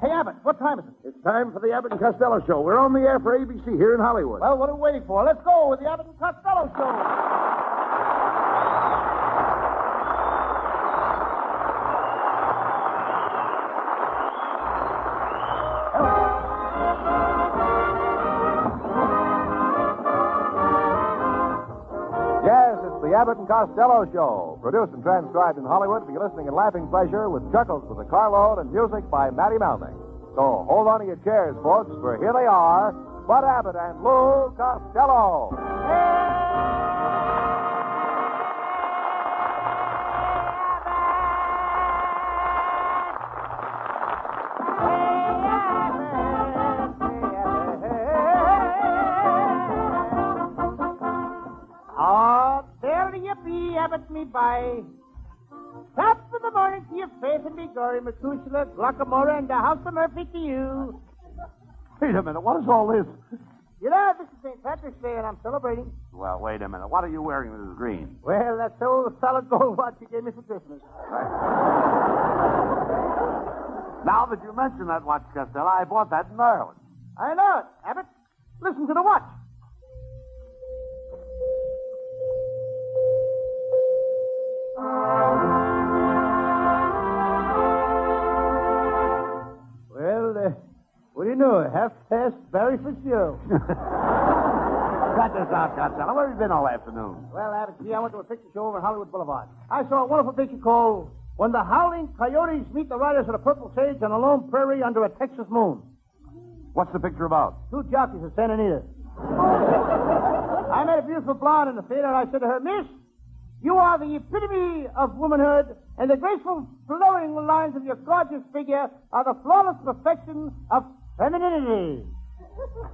Hey, Abbott, what time is it? It's time for the Abbott and Costello Show. We're on the air for ABC here in Hollywood. Well, what are we waiting for? Let's go with the Abbott and Costello Show. Yes, it's the Abbott and Costello Show, produced and transcribed in Hollywood for your listening and laughing pleasure with chuckles with a carload and music by Matty Melnick. So hold on to your chairs, folks, for here they are, Bud Abbott and Lou Costello. Oh, there you be, Abbott me by. Top of the morning to your face and be gory, Methuselah, Glockamora, and the House of Murphy to you. Wait a minute. What is all this? You know, this is St. Patrick's Day, and I'm celebrating. Well, wait a minute. What are you wearing that is green? Well, that's the old solid gold watch you gave me for Christmas. Now that you mention that watch, Costello, I bought that in Ireland. I know it, Abbott. Listen to the watch. Well, what do you know? Half-past Barry for sure. Cut this out, Costello. Where have you been all afternoon? Well, Abbott, I went to a picture show over in Hollywood Boulevard. I saw a wonderful picture called When the Howling Coyotes Meet the Riders of the Purple Sage on a Lone Prairie Under a Texas Moon. What's the picture about? Two jockeys of Santa Anita. I met a beautiful blonde in the theater, and I said to her, Miss, you are the epitome of womanhood, and the graceful, flowing lines of your gorgeous figure are the flawless perfection of femininity.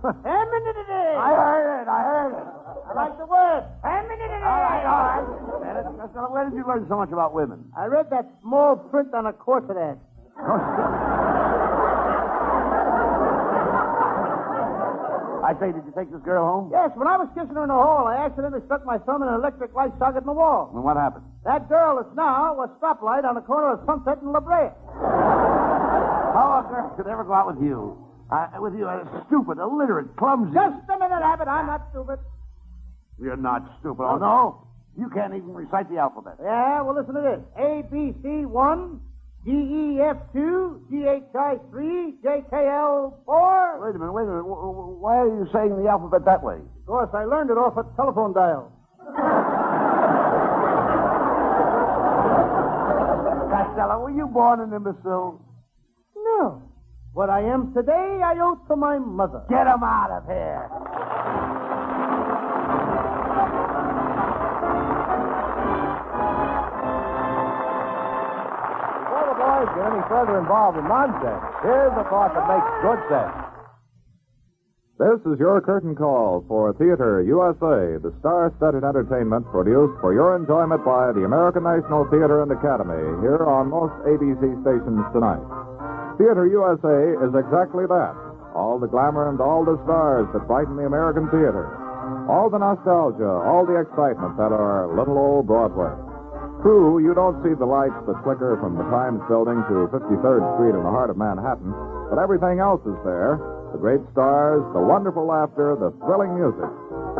Femininity! I heard it. I like the word. Femininity! All right. Costello, where did you learn so much about women? I read that small print on a corset ad. I say, did you take this girl home? Yes, when I was kissing her in the hall, I accidentally stuck my thumb in an electric light socket in the wall. And what happened? That girl is now a stoplight on the corner of Sunset and La Brea. How a girl could ever go out with you? With you, stupid, illiterate, clumsy. Just a minute, Abbott. I'm not stupid. You're not stupid. Oh, no? You can't even recite the alphabet. Yeah, well, listen to this. A, B, C, 1, D, E, F, 2, G, H, I, 3, J, K, L, 4. Wait a minute. Why are you saying the alphabet that way? Of course, I learned it off a telephone dial. Costello, were you born an imbecile? No. What I am today, I owe to my mother. Get him out of here. Before the boys get any further involved in nonsense, here's a thought that makes good sense. This is your curtain call for Theater USA, the star-studded entertainment produced for your enjoyment by the American National Theater and Academy, here on most ABC stations tonight. Theater USA is exactly that. All the glamour and all the stars that brighten the American theater. All the nostalgia, all the excitement that are little old Broadway. True, you don't see the lights that flicker from the Times Building to 53rd Street in the heart of Manhattan, but everything else is there. The great stars, the wonderful laughter, the thrilling music.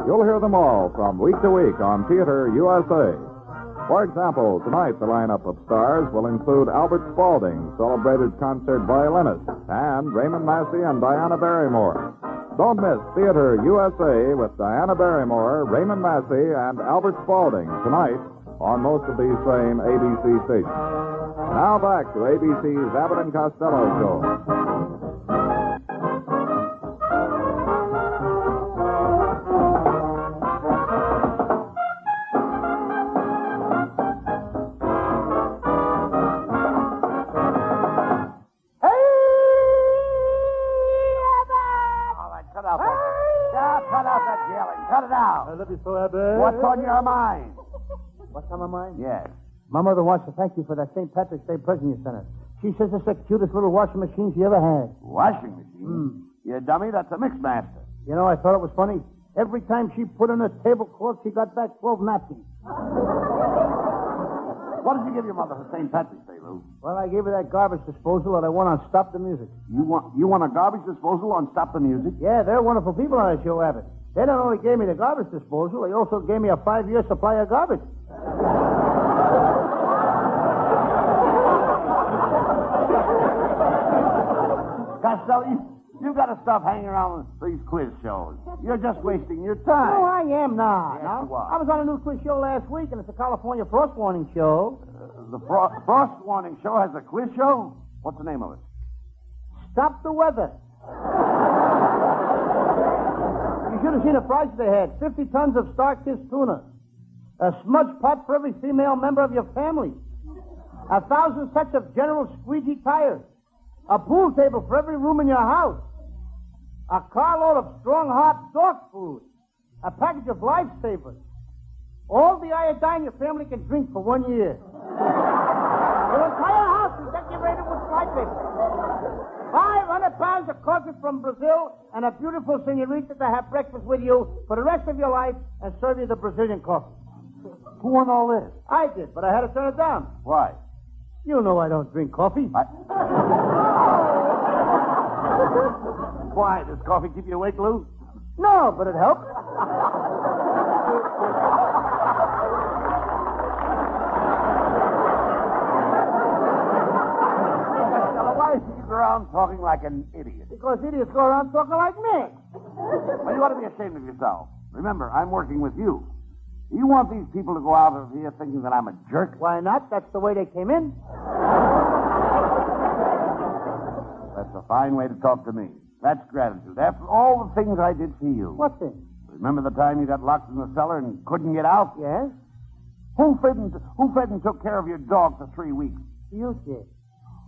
You'll hear them all from week to week on Theater USA. For example, tonight the lineup of stars will include Albert Spaulding, celebrated concert violinist, and Raymond Massey and Diana Barrymore. Don't miss Theater USA with Diana Barrymore, Raymond Massey, and Albert Spaulding tonight on most of these same ABC stations. Now back to ABC's Abbott and Costello Show. I love you so, Abbott. What's on your mind? What's on my mind? Yes. My mother wants to thank you for that St. Patrick's Day present you sent her. She says it's the cutest little washing machine she ever had. Washing machine? You dummy, that's a Mixmaster. You know, I thought it was funny. Every time she put in a tablecloth, she got back 12 napkins. What did you give your mother for St. Patrick's Day, Lou? Well, I gave her that garbage disposal that I won on Stop the Music. You want a garbage disposal on Stop the Music? Yeah, they're wonderful people on that show, Abbott. They not only gave me the garbage disposal, they also gave me a 5-year supply of garbage. Costello, you've got to stop hanging around with these quiz shows. You're just wasting your time. No, I am not. Yes, No. you are. I was on a new quiz show last week, and it's a California frost warning show. The Frost Warning Show has a quiz show? What's the name of it? Stop the weather. You should have seen the price they had. 50 tons of star-kissed tuna. A smudge pot for every female member of your family. 1,000 sets of General Squeegee tires. A pool table for every room in your house. A carload of strong hot dog food. A package of lifesavers. All the iodine your family can drink for 1 year. Your entire house is decorated with flypaper. 500 pounds of coffee from Brazil and a beautiful senorita to have breakfast with you for the rest of your life and serve you the Brazilian coffee. Who won all this? I did, but I had to turn it down. Why? You know I don't drink coffee. Why? Does coffee keep you awake, Lou? No, but it helps. Why is he around talking like an idiot? Because idiots go around talking like me. Well, you ought to be ashamed of yourself. Remember, I'm working with you. You want these people to go out of here thinking that I'm a jerk? Why not? That's the way they came in. That's a fine way to talk to me. That's gratitude. After all the things I did for you. What thing? Remember the time you got locked in the cellar and couldn't get out? Yes? Who fed and took care of your dog for 3 weeks? You did.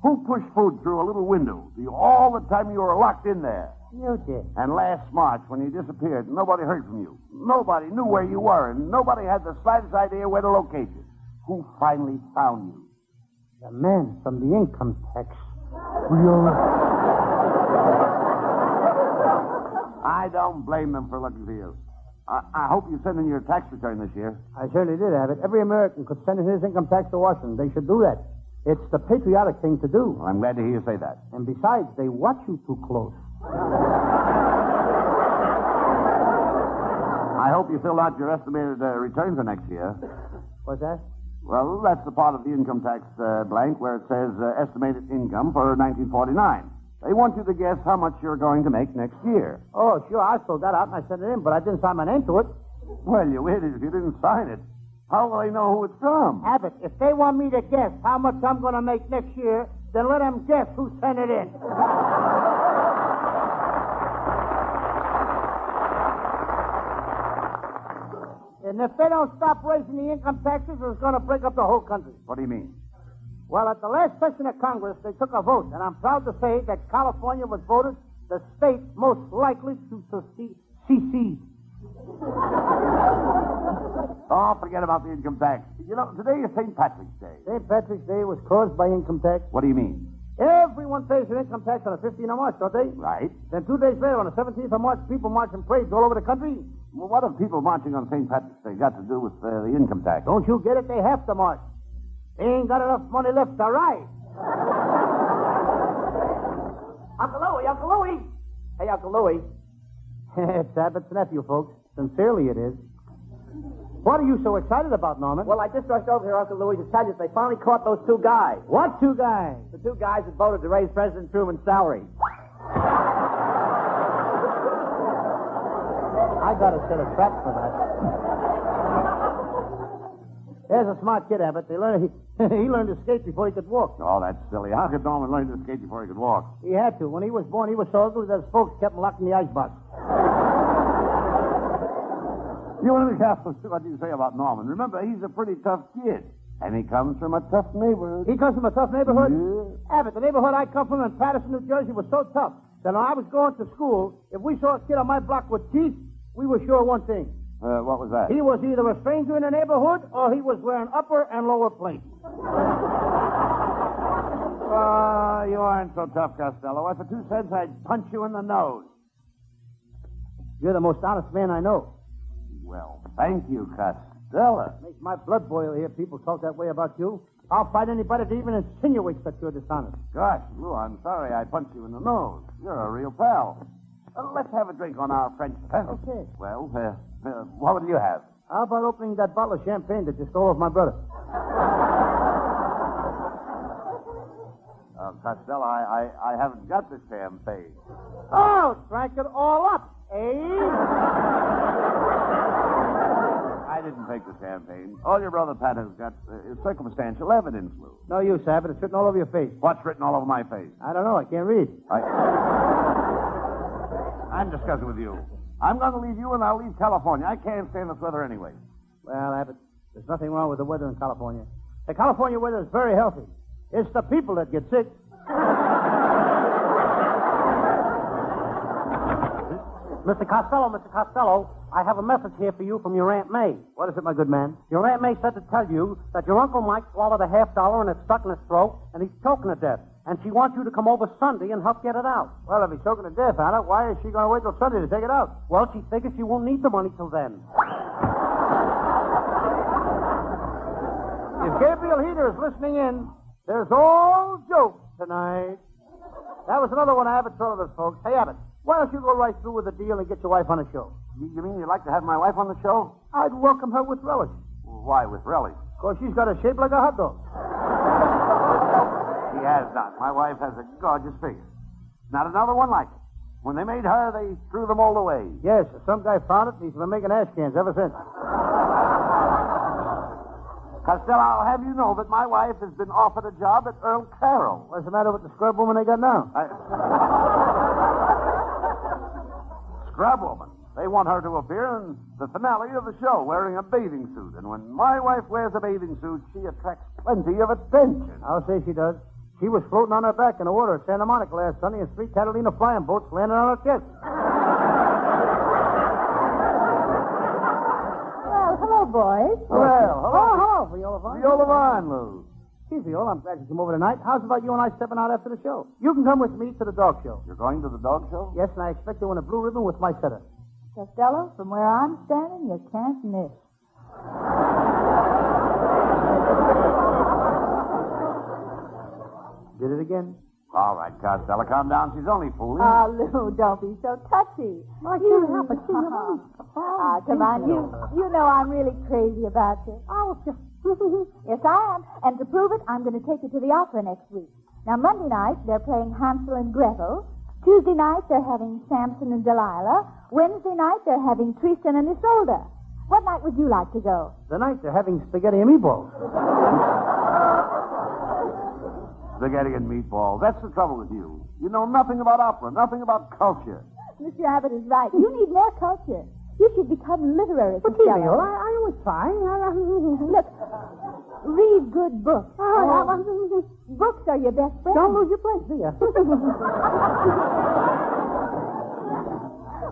Who pushed food through a little window all the time you were locked in there? You did. And last March, when you disappeared, nobody heard from you. Nobody knew where you were, and nobody had the slightest idea where to locate you. Who finally found you? The man from the income tax. I don't blame them for looking for you. I hope you send in your tax return this year. I certainly did have it. Every American could send in his income tax to Washington. They should do that. It's the patriotic thing to do. Well, I'm glad to hear you say that. And besides, they watch you too close. I hope you filled out your estimated return for next year. What's that? Well, that's the part of the income tax blank where it says estimated income for 1949. They want you to guess how much you're going to make next year. Oh, sure. I filled that out and I sent it in, but I didn't sign my name to it. Well, you idiot, if you didn't sign it. How will they know who it's from? Abbott, if they want me to guess how much I'm going to make next year, then let them guess who sent it in. And if they don't stop raising the income taxes, it's going to break up the whole country. What do you mean? Well, at the last session of Congress, they took a vote, and I'm proud to say that California was voted the state most likely to secede. Oh, forget about the income tax. You know, today is St. Patrick's Day. St. Patrick's Day was caused by income tax. What do you mean? Everyone pays their income tax on the 15th of March, don't they? Right. Then 2 days later, on the 17th of March, people march in parades all over the country. Well, what have people marching on St. Patrick's Day got to do with the income tax? Don't you get it? They have to march. They ain't got enough money left to ride. Uncle Louie. Hey, Uncle Louie. It's Abbott's nephew, folks. Sincerely it is. What are you so excited about, Norman? Well, I just rushed over here, Uncle Louie, to tell you that they finally caught those 2 guys. What 2 guys? The 2 guys that voted to raise President Truman's salary. I got to set a trap for that. There's a smart kid, Abbott. He learned to skate before he could walk. Oh, that's silly. How could Norman learn to skate before he could walk? He had to. When he was born, he was so ugly that his folks kept him locked in the icebox. You want to be careful what you say about Norman. Remember, he's a pretty tough kid. And he comes from a tough neighborhood. He comes from a tough neighborhood? Yeah. Abbott, the neighborhood I come from in Patterson, New Jersey was so tough that when I was going to school, if we saw a kid on my block with teeth, we were sure one thing. What was that? He was either a stranger in the neighborhood or he was wearing upper and lower plates. Oh, you aren't so tough, Costello. Why, for 2 cents, I'd punch you in the nose. You're the most honest man I know. Well, thank you, Cus. Costello. Makes my blood boil here. People talk that way about you. I'll fight anybody that even insinuates that you're dishonest. Gosh, Lou, I'm sorry I punched you in the nose. You're a real pal. Let's have a drink on our friendship, huh? Okay. Well, what would you have? How about opening that bottle of champagne that you stole off my brother? Costello, I haven't got the champagne. Oh, drank it all up, eh? I didn't take the champagne. All your brother Pat has got is circumstantial evidence, Lou. No use, Abbott. It's written all over your face. What's written all over my face? I don't know. I can't read. I'm discussing with you. I'm going to leave you, and I'll leave California. I can't stand this weather anyway. Well, Abbott, there's nothing wrong with the weather in California. The California weather is very healthy. It's the people that get sick. Mr. Costello, I have a message here for you from your Aunt May. What is it, my good man? Your Aunt May said to tell you that your Uncle Mike swallowed a $50 and it's stuck in his throat, and he's choking to death. And she wants you to come over Sunday and help get it out. Well, if he's choking to death on it, why is she going to wait till Sunday to take it out? Well, she figures she won't need the money till then. If Gabriel Heater is listening in, there's all jokes tonight. That was another one Abbott told us, folks. Hey, Abbott, why don't you go right through with the deal and get your wife on the show? You mean you'd like to have my wife on the show? I'd welcome her with relish. Why with relish? Because she's got a shape like a hot dog. She has not. My wife has a gorgeous figure. Not another one like it. When they made her, they threw the mold away. Yes, some guy found it, and he's been making ash cans ever since. Costello, I'll have you know that my wife has been offered a job at Earl Carroll. What's the matter with the scrub woman they got now? Scrub woman. They want her to appear in the finale of the show wearing a bathing suit. And when my wife wears a bathing suit, she attracts plenty of attention. I'll say she does. She was floating on her back in the water at Santa Monica last Sunday, and 3 Catalina flying boats landed on her chest. Well, hello, boys. Well, hello, Viola Vaughn. Viola Vaughn, Lou. Gee, Viola, I'm glad you came over tonight. How's about you and I stepping out after the show? You can come with me to the dog show. You're going to the dog show? Yes, and I expect to win a blue ribbon with my setter. Costello, from where I'm standing, you can't miss. Did it again? All right, Costello, calm down. She's only fooling. Oh, Lou, don't be so touchy. I can't help it. Come on, you know I'm really crazy about you. Oh, just... Yes, I am. And to prove it, I'm going to take you to the opera next week. Now, Monday night, they're playing Hansel and Gretel. Tuesday night, they're having Samson and Delilah. Wednesday night, they're having Tristan and Isolde. What night would you like to go? The night they're having spaghetti and meatballs. Spaghetti and meatballs. That's the trouble with you. You know nothing about opera, nothing about culture. Mr. Abbott is right. You need more culture. You should become literary. But, Viola, I was fine. Look, read good books. Books are your best friend. Don't lose your place, do you?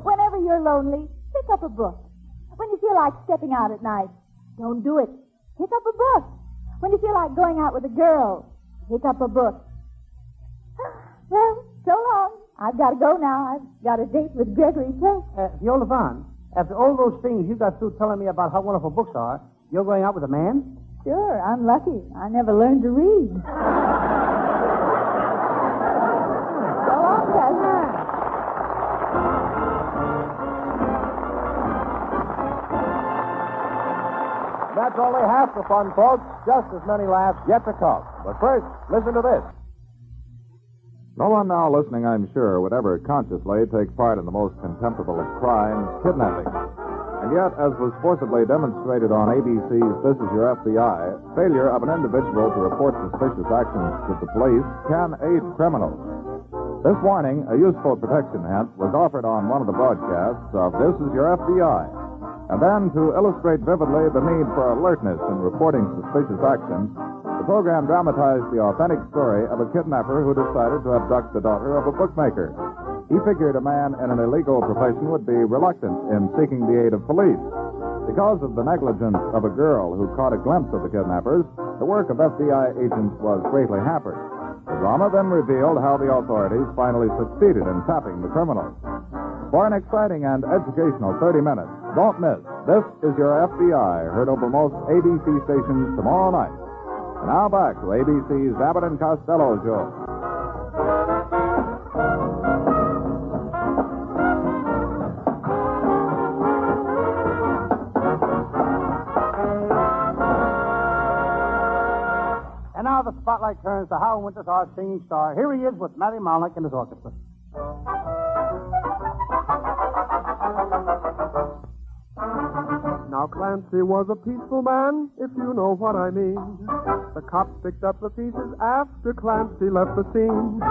Whenever you're lonely, pick up a book. When you feel like stepping out at night, don't do it. Pick up a book. When you feel like going out with a girl, pick up a book. Well, so long. I've got to go now. I've got a date with Gregory Peck. Viola Vaughn, after all those things you got through telling me about how wonderful books are, you're going out with a man? Sure, I'm lucky. I never learned to read. So long, cousin. That's only half the fun, folks. Just as many laughs yet to come. But first, listen to this. No one now listening, I'm sure, would ever consciously take part in the most contemptible of crimes, kidnapping. And yet, as was forcibly demonstrated on ABC's This Is Your FBI, failure of an individual to report suspicious actions to the police can aid criminals. This warning, a useful protection hint, was offered on one of the broadcasts of This Is Your FBI. And then, to illustrate vividly the need for alertness in reporting suspicious actions, the program dramatized the authentic story of a kidnapper who decided to abduct the daughter of a bookmaker. He figured a man in an illegal profession would be reluctant in seeking the aid of police. Because of the negligence of a girl who caught a glimpse of the kidnappers, the work of FBI agents was greatly hampered. The drama then revealed how the authorities finally succeeded in tapping the criminals. For an exciting and educational 30 minutes, don't miss This is your FBI, heard over most ABC stations tomorrow night. And now back to ABC's Abbott and Costello show. And now the spotlight turns to Hal Winters, our singing star. Here he is with Matty Malnick and his orchestra. Now Clancy was a peaceful man, if you know what I mean. The cops picked up the pieces after Clancy left the scene.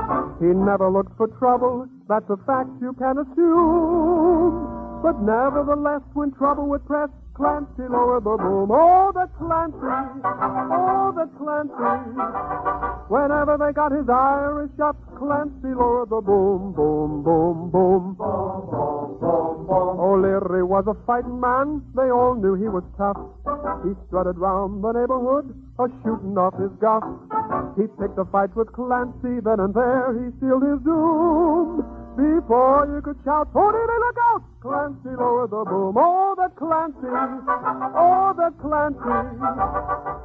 He never looked for trouble, that's a fact you can assume. But nevertheless, when trouble would press, Clancy lowered the boom. Oh, the Clancy! Oh, the Clancy! Whenever they got his Irish up, Clancy lowered the boom, boom, boom, boom. Boom, boom, boom, boom. O'Leary was a fighting man. They all knew he was tough. He strutted round the neighborhood, shooting off his guff. He picked a fight with Clancy, then and there he sealed his doom. Before you could shout, "Tony, look out!" Clancy lowered the boom. Oh, the Clancy! Oh, the Clancy!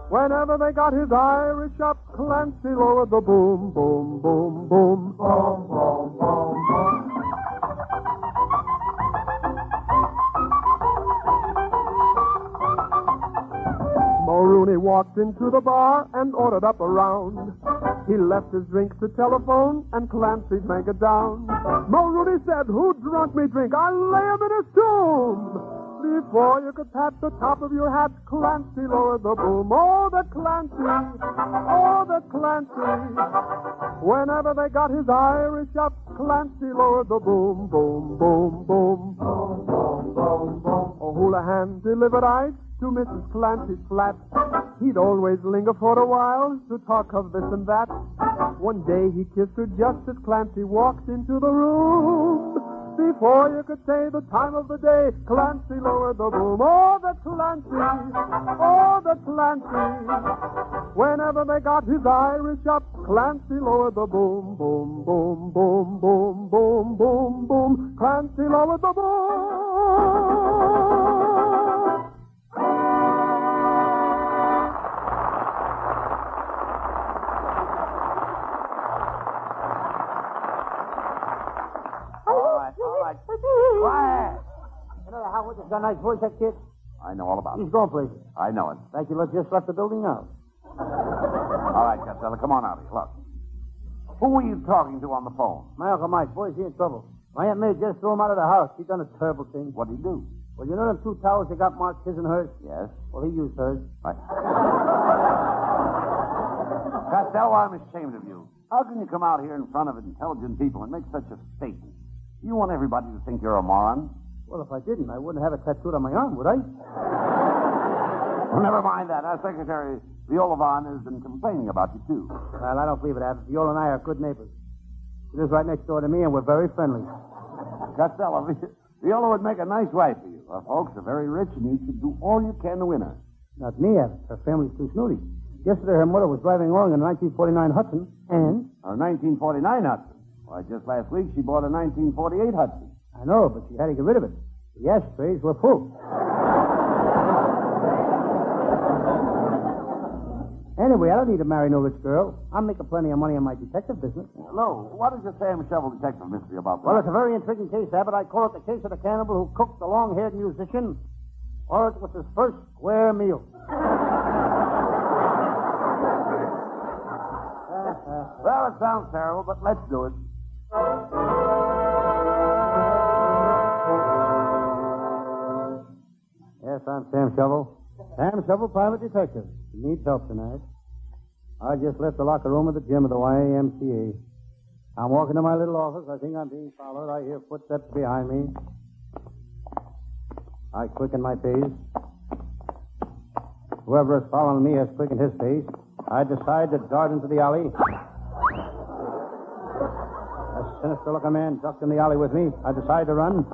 Whenever they got his Irish up, Clancy lowered the boom, boom, boom, boom. Boom, boom, boom, boom. Mulrooney walked into the bar and ordered up a round. He left his drink to telephone, and Clancy drank it down. Mulrooney said, "Who drunk me drink? I'll lay him in his tomb." Before you could pat the top of your hat, Clancy lowered the boom. Oh, the Clancy! Oh, the Clancy! Whenever they got his Irish up, Clancy lowered the boom, boom, boom, boom. Boom, boom, boom, boom. O'Houlihan delivered ice to Mrs. Clancy's flat. He'd always linger for a while to talk of this and that. One day he kissed her just as Clancy walked into the room. Before you could say the time of the day, Clancy lowered the boom. Oh, the Clancy! Oh, the Clancy! Whenever they got his Irish up, Clancy lowered the boom, boom, boom, boom, boom, boom, boom, boom. Clancy lowered the boom. Quiet! You know how Winters got a nice voice, that kid? I know all about He's it. going places. I know it. Thank you, just left the building now. All right, Costello, come on out here. Look. Who were you talking to on the phone? My Uncle Mike, boy, is he in trouble. My Aunt May just threw him out of the house. He done a terrible thing. What'd he do? Well, you know them two towels they got marked his and hers? Yes. Well, he used hers. Right. Costello, I'm ashamed of you. How can you come out here in front of intelligent people and make such a statement? You want everybody to think you're a moron? Well, if I didn't, I wouldn't have it tattooed on my arm, would I? Well, never mind that. Our secretary, Viola Vaughn, has been complaining about you, too. Well, I don't believe it, Abbott. Viola and I are good neighbors. She lives right next door to me, and we're very friendly. Costello, Viola would make a nice wife for you. Her folks are very rich, and you should do all you can to win her. Not me, Abbott. Her family's too snooty. Yesterday, her mother was driving along in a 1949 Hudson, and... Her 1949 Hudson. Why, just last week, she bought a 1948 Hudson. I know, but she had to get rid of it. The ashtrays were full. Anyway, I don't need to marry no rich girl. I'm making plenty of money on my detective business. Hello. What is the Sam Shovel detective mystery about? Well, it's a very intriguing case, Abbott. I call it the case of the cannibal who cooked the long-haired musician, or it was his first square meal. Well, it sounds terrible, but let's do it. Yes, I'm Sam Shovel. Sam Shovel, private detective. You need help tonight. I just left the locker room at the gym of the YMCA. I'm walking to my little office. I think I'm being followed. I hear footsteps behind me. I quicken my pace. Whoever is following me has quickened his pace. I decide to dart into the alley. A sinister-looking man ducked in the alley with me. I decide to run.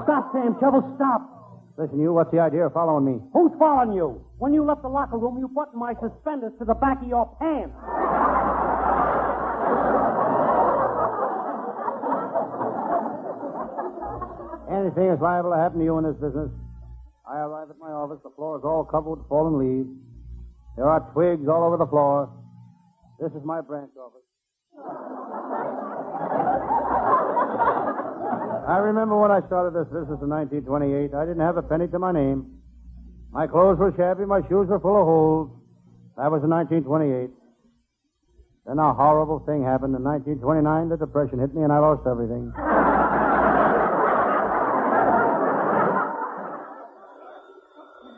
Stop, Sam Shovel, stop. Listen, you, what's the idea of following me? Who's following you? When you left the locker room, you buttoned my suspenders to the back of your pants. And as thing is liable to happen to you in this business. I arrive at my office. The floor is all covered with fallen leaves. There are twigs all over the floor. This is my branch office. I remember when I started this business in 1928. I didn't have a penny to my name. My clothes were shabby. My shoes were full of holes. That was in 1928. Then a horrible thing happened. In 1929, the Depression hit me, and I lost everything.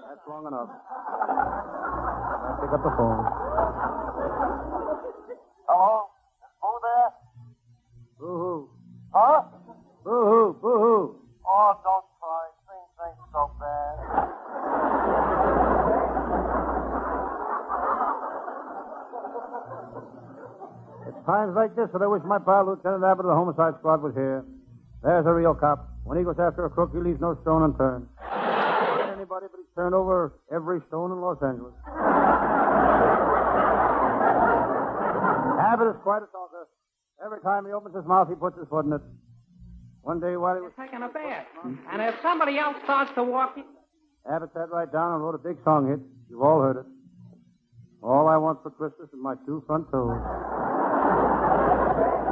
That's long enough. I'll pick up the phone. Hello? Who there? Boo-hoo. Huh? Boo-hoo. Boo-hoo. Oh, don't cry. Things ain't so bad. It's times like this that I wish my pal, Lieutenant Abbott of the Homicide Squad, was here. There's a real cop. When he goes after a crook, he leaves no stone unturned. Not anybody, but he's turned over every stone in Los Angeles. Abbott is quite a talker. Every time he opens his mouth, he puts his foot in it. One day while he was Taking a bath. And if somebody else starts to walk in... Abbott sat right down and wrote a big song hit. You've all heard it. All I want for Christmas is my 2 front toes.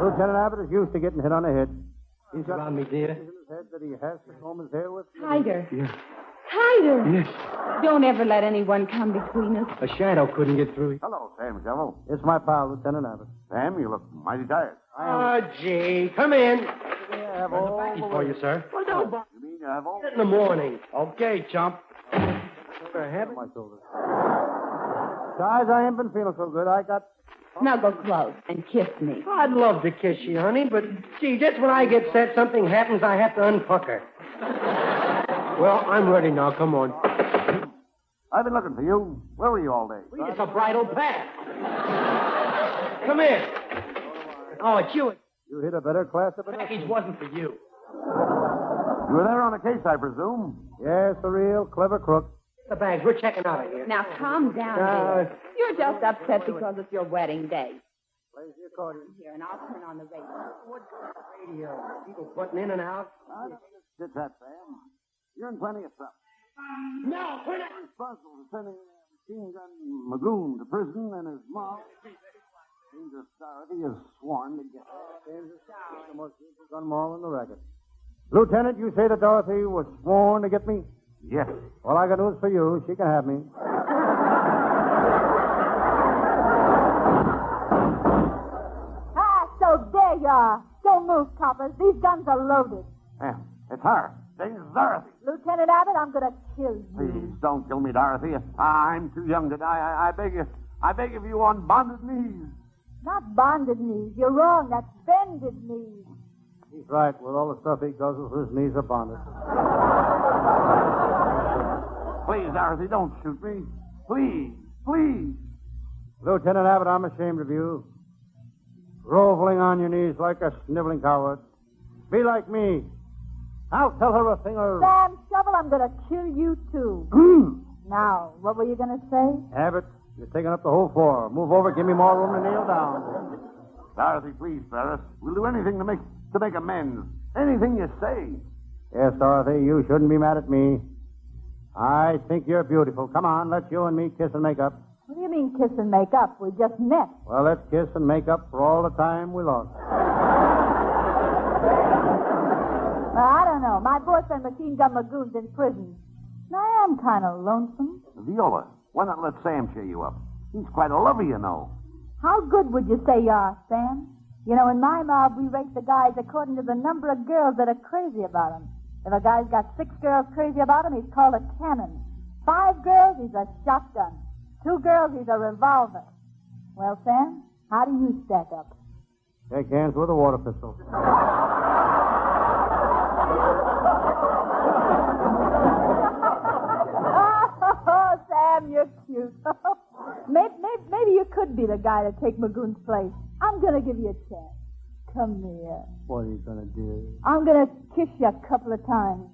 Lieutenant Abbott is used to getting hit on the head. He's got Around me, dear. in his head that he has to comb his hair with. Tighter. Yes. Tighter. Yes. Don't ever let anyone come between us. A shadow couldn't get through. Hello, Sam Shovel. It's my pal, Lieutenant Abbott. Sam, you look mighty tired. Oh, gee. Come in. I have all Package for you, sir. Well, don't bother. You mean you have all... In the morning. Okay, chump. on my shoulders. Besides, I ain't been feeling so good. I got... Snuggle close and kiss me. I'd love to kiss you, honey, but, gee, just when I get set, something happens, I have to unpucker. Well, I'm ready now. Come on. I've been looking for you. Where were you all day? It's a bridal path. Come here. Oh, it's you. You hit a better class of The it. package wasn't for you. You were there on a case, I presume. Yes, a real clever crook. The bags. We're checking out of here. Now calm down, dear. You're just upset because it's your wedding day. Plays the accordion. Here, and I'll turn on the radio. Radio. People putting in and out. Sit that, Sam. You're in plenty of trouble. No, turn it. Responsible for sending Machine Gun Magoon to prison and his mom. Seems as Dorothy is sworn to get her. James is the most beautiful gun mall in the racket. Lieutenant, you say that Dorothy was sworn to get me? Yes. Well, I got news for you. She can have me. Ah, so there you are. Don't move, coppers. These guns are loaded. Sam, it's her. It's Dorothy. Lieutenant Abbott, I'm going to kill you. Please don't kill me, Dorothy. I'm too young to die. I beg you. I beg of you on bonded knees. Not bonded knees. You're wrong. That's bended knees. He's right. With all the stuff he guzzles, his knees are bonded. Please, Dorothy, don't shoot me. Please, please. Lieutenant Abbott, I'm ashamed of you. Groveling on your knees like a sniveling coward. Be like me. I'll tell her a thing or... Sam Shovel, I'm going to kill you, too. Now, what were you going to say? Abbott, you're taking up the whole floor. Move over, give me more room to kneel down. Dorothy, please, Ferris. We'll do anything to make amends. Anything you say. Yes, Dorothy, you shouldn't be mad at me. I think you're beautiful. Come on, let's you and me kiss and make up. What do you mean kiss and make up? We just met. Well, let's kiss and make up for all the time we lost. Well, I don't know. My boyfriend, Machine Gun Magoon's in prison. And I am kind of lonesome. Viola, why not let Sam cheer you up? He's quite a lover, you know. How good would you say you are, Sam? You know, in my mob, we rate the guys according to the number of girls that are crazy about him. If a guy's got 6 girls crazy about him, he's called a cannon. 5 girls, he's a shotgun. 2 girls, he's a revolver. Well, Sam, how do you stack up? Shake hands with a water pistol. Oh, Sam, you're cute. Maybe you could be the guy to take Magoon's place. I'm going to give you a chance. Come here. What are you going to do? I'm going to kiss you a couple of times.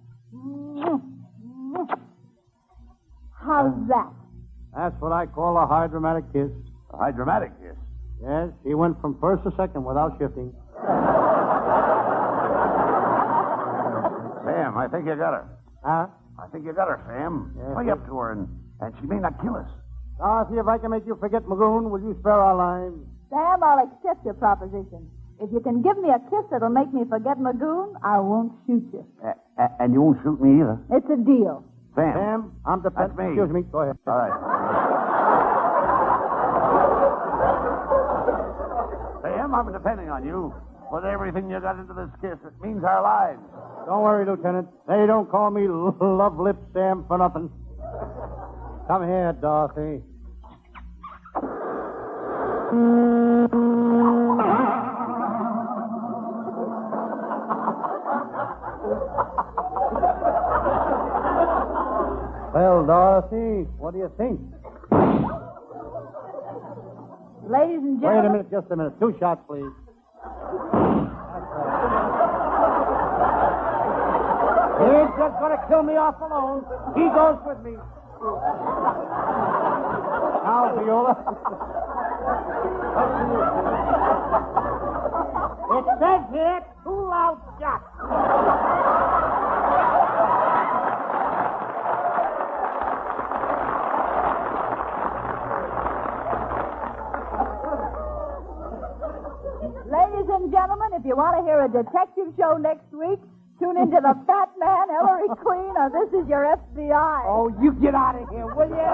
How's that? That's what I call a high dramatic kiss. A high dramatic kiss. Yes, he went from first to second without shifting. Sam, Sam, I think you got her. Huh? I think you got her, Sam. Yes, Play sir. up to her, and she may not kill us. Dorothy, if I can make you forget Magoon, will you spare our lives? Sam, I'll accept your proposition. If you can give me a kiss that'll make me forget Magoon, I won't shoot you. And you won't shoot me either. It's a deal. Sam. Sam, I'm defense. That's me. Excuse me. Go ahead. All right. Sam, I'm depending on you. With everything you got into this kiss, it means our lives. Don't worry, Lieutenant. They don't call me Love Lip Sam for nothing. Come here, Dorothy. Well, Dorothy, what do you think? Ladies and Wait a gentlemen. minute, just a minute. 2 shots, please. He ain't just going to kill me off alone. He goes with me. Now, Viola. It says here, 2 loud shots. Ladies and gentlemen, if you want to hear a detective show next week, tune into the Fat Man, Hillary Queen, or This Is Your FBI. Oh, you get out of here, will you?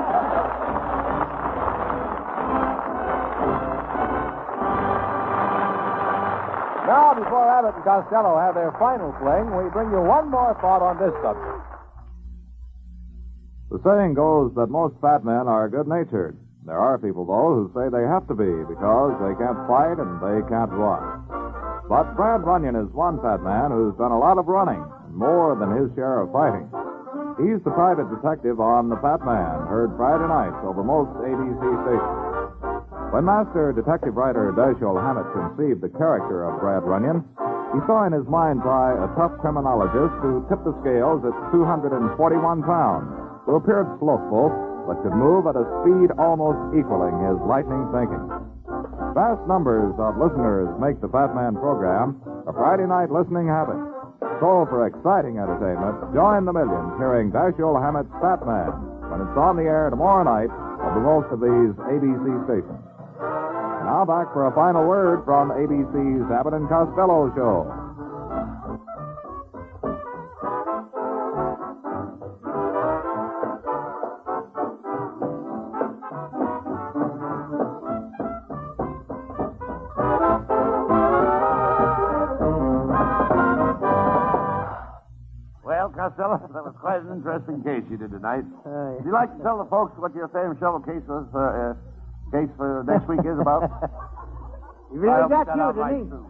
Now, before Abbott and Costello have their final fling, we bring you one more thought on this subject. The saying goes that most fat men are good-natured. There are people, though, who say they have to be because they can't fight and they can't run. But Brad Runyon is one fat man who's done a lot of running, and more than his share of fighting. He's the private detective on The Fat Man, heard Friday nights over most ABC stations. When master detective writer Dashiell Hammett conceived the character of Brad Runyon, he saw in his mind's eye a tough criminologist who tipped the scales at 241 pounds, who appeared slothful, but could move at a speed almost equaling his lightning thinking. Vast numbers of listeners make the Fat Man program a Friday night listening habit. So for exciting entertainment, join the millions hearing Dashiell Hammett's Fat Man when it's on the air tomorrow night over most of these ABC stations. Now back for a final word from ABC's Abbott and Costello show. Well, Costello, that was quite an interesting case you did tonight. Would you like to tell the folks what your Sam Shovel case was, case for next week is about? He really got you, Would didn't he? you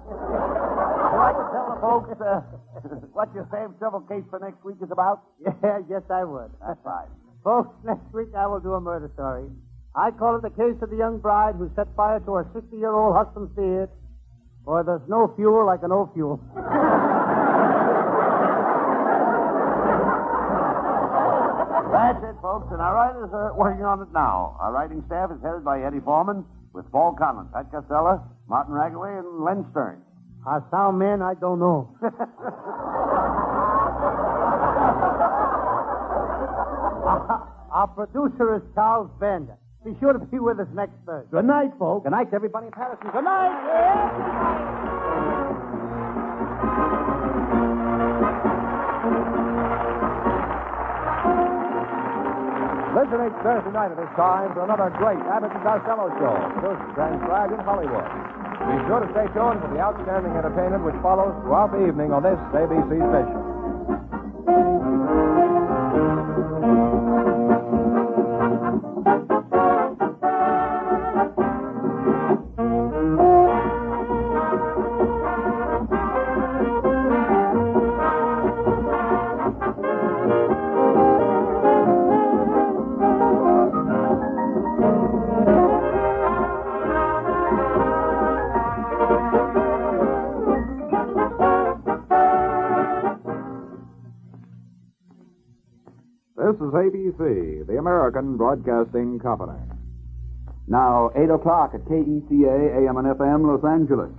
like to tell the folks what your Sam Shovel case for next week is about? Yeah, yes, I would. That's right. Folks, next week I will do a murder story. I call it the case of the young bride who set fire to her 60-year-old husband's beard, or there's no fuel like an old fuel. That's it, folks, and our writers are working on it now. Our writing staff is headed by Eddie Foreman, with Paul Conlon, Pat Costello, Martin Ragaway, and Len Stern. Our sound man, I don't know. Our producer is Charles Bender. Be sure to be with us next Thursday. Good night, folks. Good night, everybody in Patterson. Good night. Listen each Thursday night at this time for another great Abbott and Costello show, produced and transcribed in Hollywood. Be sure to stay tuned for the outstanding entertainment which follows throughout the evening on this ABC station. This is ABC, the American Broadcasting Company. Now, 8 o'clock at KECA AM and FM, Los Angeles.